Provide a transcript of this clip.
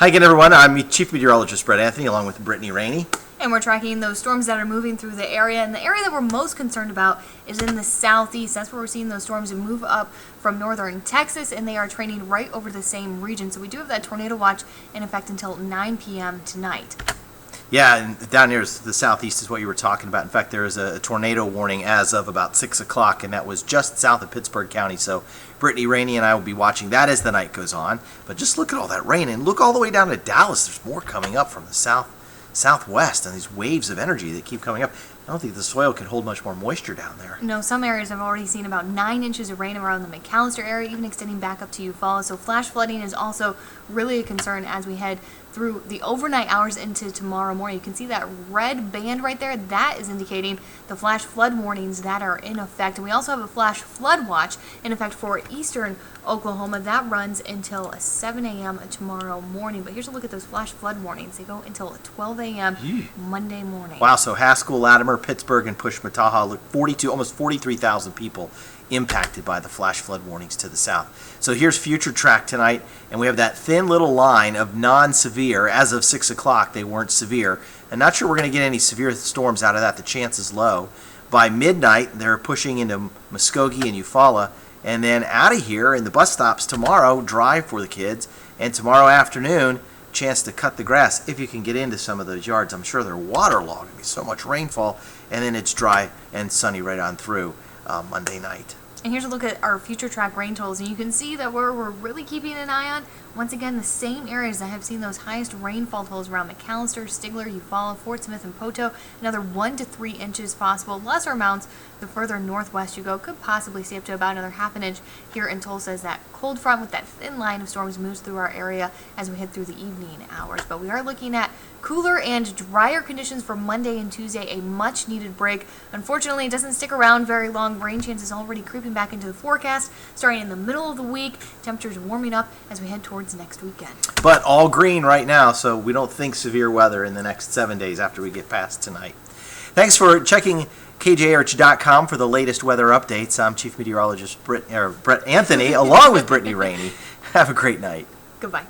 Hi again, everyone. I'm Chief Meteorologist Brett Anthony, along with Brittany Rainey. And we're tracking those storms that are moving through the area. And the area that we're most concerned about is in the southeast. That's where we're seeing those storms move up from northern Texas, and they are training right over the same region. So we do have that tornado watch in effect until 9 p.m. tonight. Yeah, and down near the southeast is what you were talking about. In fact, there is a tornado warning as of about 6 o'clock, and that was just south of Pittsburgh County. So Brittany Rainey and I will be watching that as the night goes on. But just look at all that rain, and look all the way down to Dallas. There's more coming up from the southwest, and these waves of energy that keep coming up. I don't think the soil can hold much more moisture down there. No, some areas have already seen about 9 inches of rain around the McAllister area, even extending back up to Eufaula. So flash flooding is also really a concern as we head through the overnight hours into tomorrow morning. You can see that red band right there. That is indicating the flash flood warnings that are in effect. And we also have a flash flood watch in effect for eastern Oklahoma. That runs until 7 a.m. tomorrow morning. But here's a look at those flash flood warnings. They go until 12 a.m. Monday morning. Wow, so Haskell, Latimer, Pittsburgh, and Pushmataha, look, 42, almost 43,000 people impacted by the flash flood warnings to the south. So here's future track tonight, and we have that thin little line of non-severe. As of 6 o'clock, they weren't severe. I'm not sure we're going to get any severe storms out of that. The chance is low. By midnight, they're pushing into Muskogee and Eufaula, and then out of here, and the bus stops tomorrow, dry for the kids, and tomorrow afternoon, chance to cut the grass if you can get into some of those yards. I'm sure they're waterlogged. There'll be so much rainfall, and then it's dry and sunny right on through Monday night. And here's a look at our future track rain totals, and you can see that we're really keeping an eye on, once again, the same areas that have seen those highest rainfall totals around McAllister, Stigler, Eufaula, Fort Smith, and Poto. Another 1 to 3 inches possible. Lesser amounts the further northwest you go. Could possibly see up to about another half an inch here in Tulsa as that cold front with that thin line of storms moves through our area as we head through the evening hours. But we are looking at cooler and drier conditions for Monday and Tuesday, a much needed break. Unfortunately, it doesn't stick around very long. Rain chances already creeping back into the forecast starting in the middle of the week. Temperatures warming up as we head towards next weekend. But all green right now, so we don't think severe weather in the next 7 days after we get past tonight. Thanks for checking KJRH.com for the latest weather updates. I'm Chief Meteorologist Brett Anthony, along with Brittany Rainey. Have a great night. Goodbye.